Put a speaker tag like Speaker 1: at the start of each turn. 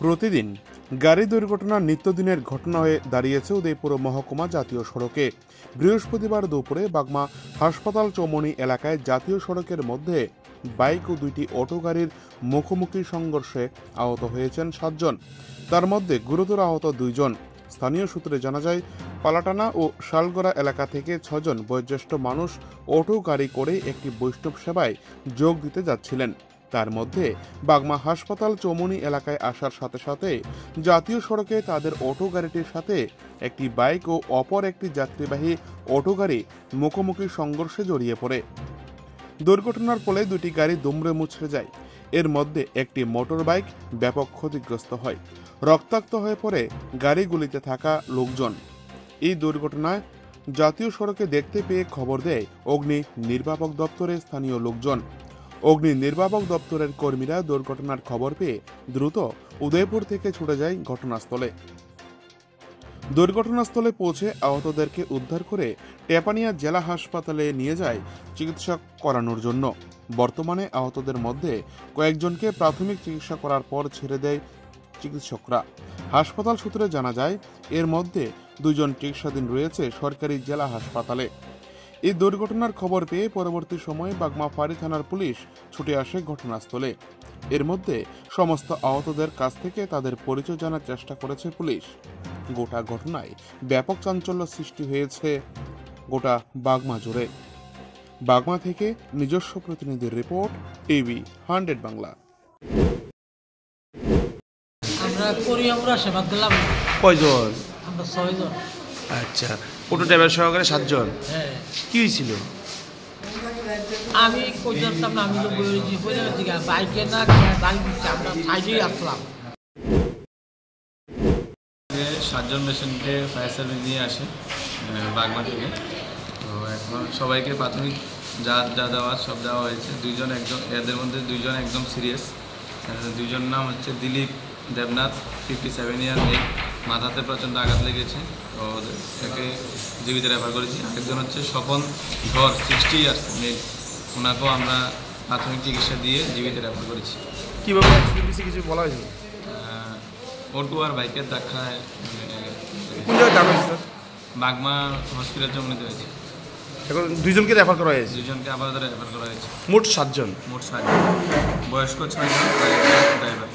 Speaker 1: প্রতিদিন গাড়ি দুর্ঘটনা নিত্যদিনের ঘটনা হয়ে দাঁড়িয়েছে উদয়পুর মহকুমা জাতীয় সড়কে। বৃহস্পতিবার দুপুরে বাগমা হাসপাতাল চৌমনি এলাকায় জাতীয় সড়কের মধ্যে বাইক ও দুইটি অটো গাড়ির মুখোমুখি সংঘর্ষে আহত হয়েছেন 7 জন। তার মধ্যে গুরুতর আহত 2 জন। স্থানীয় সূত্রে জানা যায়, পালাটানা ও শালগড়া এলাকা থেকে 6 জন বয়োজ্যেষ্ঠ মানুষ অটো গাড়ি করে একটি বৈষ্ণব সেবায় যোগ দিতে যাচ্ছিলেন। তার মধ্যে বাগমা হাসপাতাল চৌমনি এলাকায় আসার সাথে সাথে জাতীয় সড়কে তাদের অটো গাড়িটির সাথে একটি বাইক ও অপর একটি যাত্রীবাহী অটো গাড়ি মুখোমুখি সংঘর্ষে জড়িয়ে পড়ে। দুর্ঘটনার ফলে দুটি গাড়ি দুমড়ে মুচড়ে যায়। এর মধ্যে একটি মোটর বাইক ব্যাপক ক্ষতিগ্রস্ত হয়। রক্তাক্ত হয়ে পড়ে গাড়িগুলিতে থাকা লোকজন। এই দুর্ঘটনায় জাতীয় সড়কে দেখতে পেয়ে খবর দেয় অগ্নি নির্বাপক দপ্তরের স্থানীয় লোকজন। অগ্নি নির্বাপক দপ্তরের কর্মীরা দুর্ঘটনার খবর পেয়ে দ্রুত উদয়পুর থেকে ছুটে যায় ঘটনাস্থলে। দুর্ঘটনাস্থলে পৌঁছে আহতদেরকে উদ্ধার করে টেপানিয়া জেলা হাসপাতালে নিয়ে যায় চিকিৎসা করানোর জন্য। বর্তমানে আহতদের মধ্যে কয়েকজনকে প্রাথমিক চিকিৎসা করার পর ছেড়ে দেয় চিকিৎসকরা। হাসপাতাল সূত্রে জানা যায়, এর মধ্যে 2 জন চিকিৎসাধীন রয়েছে সরকারি জেলা হাসপাতালে। এই দুর্ঘটনার খবর পেয়ে পরবর্তী সময়ে বাগমা ফাঁড়ি থানার পুলিশ ছুটে আসে ঘটনাস্থলে। এর মধ্যে সমস্ত আহতদের কাছ থেকে তাদের পরিচয় জানার চেষ্টা করেছে পুলিশ। গোটা ঘটনায় ব্যাপক চাঞ্চল্য সৃষ্টি হয়েছে গোটা বাগমা জুড়ে। বাগমা থেকে নিজস্ব প্রতিনিধির রিপোর্ট, টিভি 100 বাংলা।
Speaker 2: আমরা কোরিয়ামুরা সেবা দিলাম।
Speaker 3: কয়জন?
Speaker 2: আমরা 6 জন।
Speaker 3: আচ্ছা, অটো ড্রাইভার সহকারে 7 জন।
Speaker 2: হ্যাঁ।
Speaker 3: কি হয়েছিল?
Speaker 2: আমি কই জানতাম না, আমি তো বইয়ের দিকে বাইকে না গাড়ি দিচ্ছে, আমরা সাইডেই আসলাম।
Speaker 4: 7 জন পেশেন্টকে ফায়ার সার্ভিস নিয়ে আসে বাগমা থেকে। তো এখন সবাইকে প্রাথমিক যা দেওয়া সব দেওয়া হয়েছে। এদের মধ্যে 2 জন একদম সিরিয়াস। 2 জন নাম হচ্ছে দিলীপ দেবনাথ, 57 ইয়ার মেয়ে, মাথাতে প্রচণ্ড আঘাত লেগেছে। তো ওদেরকে জীবিত রেফার করেছি। আরেকজন হচ্ছে স্বপন ধর, 60 ইয়ার্স মেয়ে, ওনাকেও আমরা প্রাথমিক চিকিৎসা দিয়ে জীবিত রেফার করেছি।
Speaker 3: কীভাবে কিছু বলা হয়েছিল?
Speaker 4: অটো আর বাইকের ধাক্কায়।
Speaker 3: কোন জায়গায় দাম হয়েছে স্যার?
Speaker 4: বাগমা হসপিটাল চমনিতে হয়েছে।
Speaker 3: এখন 2 জনকে রেফার করা হয়েছে।
Speaker 4: 2 জনকে আপাতত রেফার করা হয়েছে।
Speaker 3: মোট 7 জন।
Speaker 4: মোট 7 জন, বয়স্ক 6 জন, ড্রাইভার।